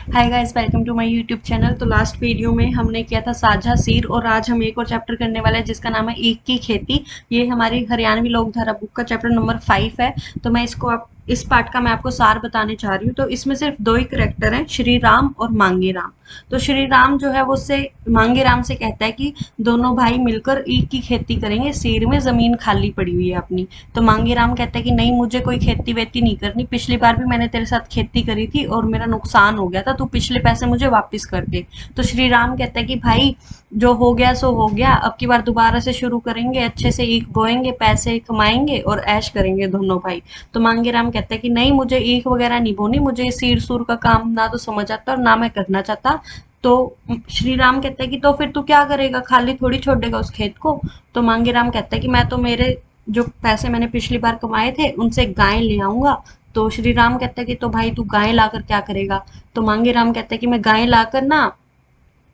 Hi guys, welcome to my YouTube channel. तो last video में हमने किया था साझा सीर और आज हम एक और चैप्टर करने वाले हैं जिसका नाम है ईख की खेती। ये हमारी हरियाणवी लोक धारा बुक का चैप्टर नंबर 5 है। तो मैं इसको आप इस पार्ट का मैं आपको सार बताने चाह रही हूँ। तो इसमें सिर्फ दो ही करेक्टर हैं, श्री राम और मांगे राम। तो श्री राम जो है वो उससे मांगे राम से कहता है कि दोनों भाई मिलकर ईख की खेती करेंगे, सीर में जमीन खाली पड़ी हुई है अपनी। तो मांगे राम कहता है कि नहीं, मुझे कोई खेती वेती नहीं करनी, पिछली बार भी मैंने तेरे साथ खेती करी थी और मेरा नुकसान हो गया था, तू पिछले पैसे मुझे वापस कर दे। तो श्री राम कहता है कि भाई जो हो गया सो हो गया, अब की बार दोबारा से शुरू करेंगे, अच्छे से ईख बोएंगे, पैसे कमाएंगे और ऐश करेंगे दोनों भाई। तो मांगे राम कहता है कि नहीं, मुझे ईख वगैरह नहीं बोनी, मुझे सीर सूर का काम ना तो समझ आता और ना मैं करना चाहता। तो श्री राम कहता है कि तो फिर तू क्या करेगा, खाली थोड़ी छोड़ देगा उस खेत को। तो मांगे राम कहता है कि मैं तो मेरे जो पैसे मैंने पिछली बार कमाए थे उनसे गाय ले आऊंगा। तो श्री राम कहता है कि तो भाई तू गाय लाकर क्या करेगा। तो मांगे राम कहता है कि मैं गाय लाकर ना,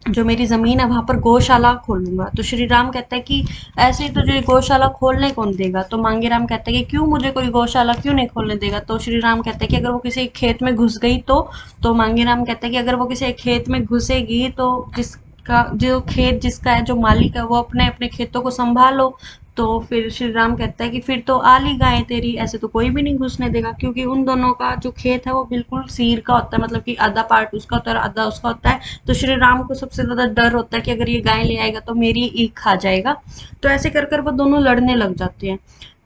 जो मेरी जमीन है वहां पर गौशाला खोलूंगा। तो श्री राम कहता है कि ऐसे ही तुझे गौशाला खोलने कौन देगा। तो मांगे राम कहता है कि क्यों, मुझे कोई गौशाला क्यों नहीं खोलने देगा। तो श्री राम कहता है कि अगर वो किसी खेत में घुस गई तो मांगे राम कहता है कि अगर वो किसी खेत में घुसेगी तो जिसका जो खेत जिसका है, जो मालिक है, वो अपने अपने खेतों को संभालो। तो फिर श्री राम कहता है कि फिर तो आली गाय तेरी, ऐसे तो कोई भी नहीं घुसने देगा, क्योंकि उन दोनों का जो खेत है वो बिल्कुल सीर का होता है, मतलब कि आधा पार्ट उसका होता है और आधा उसका होता है। तो श्री राम को सबसे ज्यादा डर होता है कि अगर ये गाय ले आएगा तो मेरी ईख खा जाएगा। तो ऐसे कर कर वो दोनों लड़ने लग जाते हैं।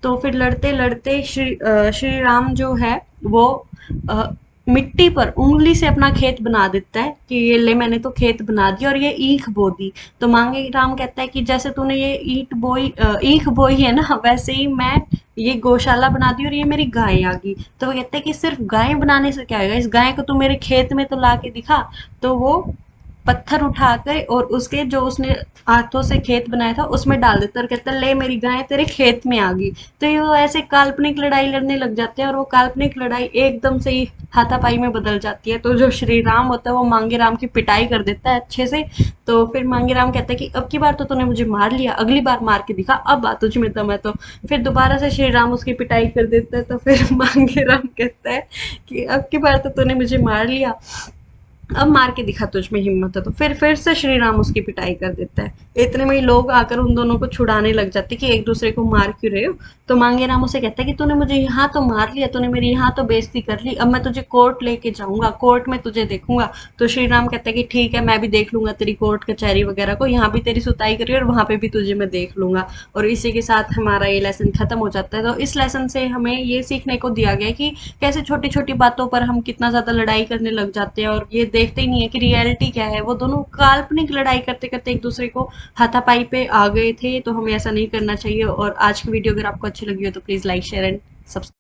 तो फिर लड़ते लड़ते श्री राम जो है वो अ, मिट्टी पर उंगली से अपना खेत बना देता है कि ये ले, मैंने तो खेत बना दिया और ये ईख बो दी। तो मांगे राम कहता है कि जैसे तूने ये ईख बोई है ना, वैसे ही मैं ये गौशाला बना दी और ये मेरी गाय आ गई। तो वो कहते हैं कि सिर्फ गाय बनाने से क्या होगा, इस गाय को तू मेरे खेत में तो ला के दिखा। तो वो पत्थर उठाकर और उसके जो उसने हाथों से खेत बनाया था उसमें डाल देता है और कहता है ले, मेरी गाय तेरे खेत में आ गई। तो ये वो ऐसे काल्पनिक लड़ाई लड़ने लग जाते हैं और वो काल्पनिक लड़ाई एकदम से ही हाथापाई में बदल जाती है। तो जो श्री राम होता है वो मांगे राम की पिटाई कर देता है अच्छे से। तो फिर मांगे राम कहता है कि अब की बार तो तूने मुझे मार लिया, अगली बार मार के दिखा, अब आ तुझ में दम है। तो फिर दोबारा से श्री राम उसकी पिटाई कर देता है। तो फिर मांगे राम कहता है कि अब की बार तो तूने मुझे मार लिया, अब मार के दिखा तुझ में हिम्मत है। तो फिर से श्री राम उसकी पिटाई कर देता है। इतने में ही लोग आकर उन दोनों को छुड़ाने लग जाते कि एक दूसरे को मार क्यों रहे हो। तो मांगे राम उसे कहता है कि तूने मुझे यहाँ तो मार लिया, तूने मेरी यहाँ तो बेइज्जती कर ली, अब मैं तुझे कोर्ट लेके जाऊंगा, कोर्ट में तुझे देखूंगा। तो श्री राम कहता है कि ठीक है, मैं भी देख लूंगा तेरी कोर्ट कचहरी वगैरह को, यहाँ भी तेरी सुताई करी और वहां पे भी तुझे मैं देख लूंगा। और इसी के साथ हमारा ये लेसन खत्म हो जाता है। तो इस लेसन से हमें ये सीखने को दिया गया कि कैसे छोटी छोटी बातों पर हम कितना ज्यादा लड़ाई करने लग जाते हैं और ये देखते ही नहीं है कि रियलिटी क्या है। वो दोनों काल्पनिक लड़ाई करते करते एक दूसरे को हाथापाई पे आ गए थे। तो हमें ऐसा नहीं करना चाहिए। और आज की वीडियो अगर आपको अच्छी लगी हो तो please like share and subscribe.